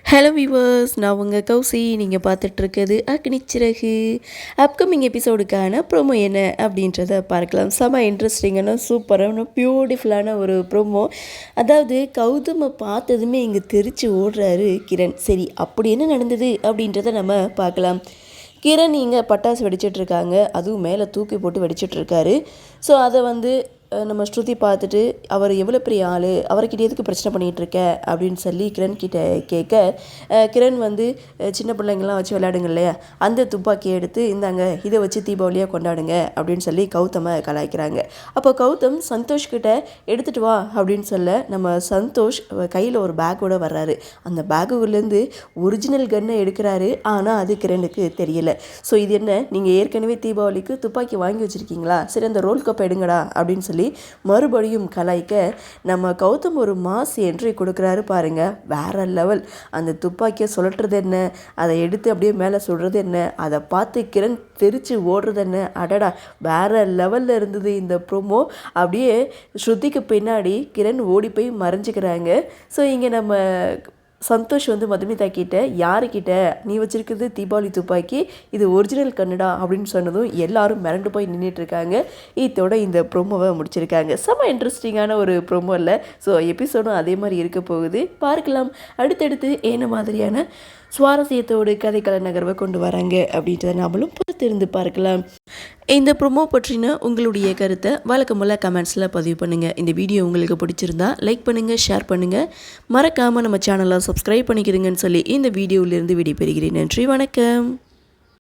Hello viewers, நான் உங்கள் கௌசி. நீங்கள் பார்த்துட்ருக்கிறது அக்னிச்சிறகு. அப்கமிங் எபிசோடுக்கான ப்ரோமோ என்ன அப்படின்றத பார்க்கலாம். செம்ம இன்ட்ரெஸ்டிங்கான சூப்பரான பியூட்டிஃபுல்லான ஒரு ப்ரோமோ. அதாவது கௌதமை பார்த்ததுமே இங்கே தெரிச்சு ஓடுறாரு கிரண். சரி, அப்படி என்ன நடந்தது அப்படின்றத நம்ம பார்க்கலாம். கிரண் இங்கே பட்டாசு வெடிச்சிட்ருக்காங்க, அதுவும் மேலே தூக்கி போட்டு வெடிச்சிட்ருக்காரு. ஸோ அதை நம்ம ஸ்ருதி பார்த்துட்டு, அவர் எவ்வளோ பெரிய ஆள், அவர்கிட்ட எதுக்கு பிரச்சனை பண்ணிகிட்ருக்க அப்படின்னு சொல்லி கிரண் கிட்ட கேட்க, கிரண் சின்ன பிள்ளைங்கள்லாம் வச்சு விளையாடுங்க இல்லையா, அந்த துப்பாக்கியை எடுத்து இந்தாங்க, இதை வச்சு தீபாவளியாக கொண்டாடுங்க அப்படின்னு சொல்லி கௌதமை கலாய்க்கிறாங்க. அப்போ கௌதம் சந்தோஷ்கிட்ட எடுத்துகிட்டு வா அப்படின்னு சொல்ல, நம்ம சந்தோஷ் கையில் ஒரு பேக்கோடு வர்றாரு. அந்த பேக்குலேருந்து ஒரிஜினல் கன்னை எடுக்கிறாரு. ஆனால் அது கிரணுக்கு தெரியல. ஸோ இது என்ன, நீங்கள் ஏற்கனவே தீபாவளிக்கு துப்பாக்கி வாங்கி வச்சுருக்கீங்களா, சரி அந்த ரோல் கப் எடுங்கடா அப்படின்னு சொல்லி மறுபடியும் கலாய்க்க, நம்ம கௌதம் ஒரு மாஸ் என்ட்ரி கொடுக்குறாரு பாருங்க, வேற லெவல். அந்த துப்பாக்கியை சுழற்றுறது என்ன, அதை எடுத்து அப்படியே மேலே சுடுறது என்ன, அதை பார்த்து கிரண் தெரிச்சு ஓடுறது என்ன, அடடா வேற லெவலில் இருந்தது இந்த ப்ரோமோ. அப்படியே ஸ்ருதிக்கு பின்னாடி கிரண் ஓடி போய் மறைஞ்சிக்கிறாங்க. ஸோ இங்கே நம்ம சந்தோஷ் மதுமிதா கிட்ட, யாருக்கிட்ட நீ வச்சுருக்குது தீபாவளி துப்பாக்கி, இது ஒரிஜினல் கன்னடா அப்படின்னு சொன்னதும் எல்லாரும் மிரண்டு போய் நின்றுட்டுருக்காங்க. இதோட இந்த ப்ரோமோவை முடிச்சிருக்காங்க. செம்ம இன்ட்ரெஸ்டிங்கான ஒரு ப்ரோமோ இல்லை. ஸோ எபிசோடும் அதே மாதிரி இருக்க போகுது, பார்க்கலாம். அடுத்தடுத்து என்ன மாதிரியான சுவாரஸ்யத்தோடு கதைக்கள நகர்வை கொண்டு வராங்க அப்படின்றத நாமளும் பொறுத்திருந்து பார்க்கலாம். இந்த ப்ரோமோ பற்றின உங்களுடைய கருத்தை வழக்கமுள்ள கமெண்ட்ஸில் பதிவு பண்ணுங்கள். இந்த வீடியோ உங்களுக்கு பிடிச்சிருந்தா லைக் பண்ணுங்கள், ஷேர் பண்ணுங்கள், மறக்காமல் நம்ம சேனலை சப்ஸ்கிரைப் பண்ணிக்கிறீங்கன்னு சொல்லி இந்த வீடியோவிலிருந்து விடைபெறுகிறேன். நன்றி, வணக்கம்.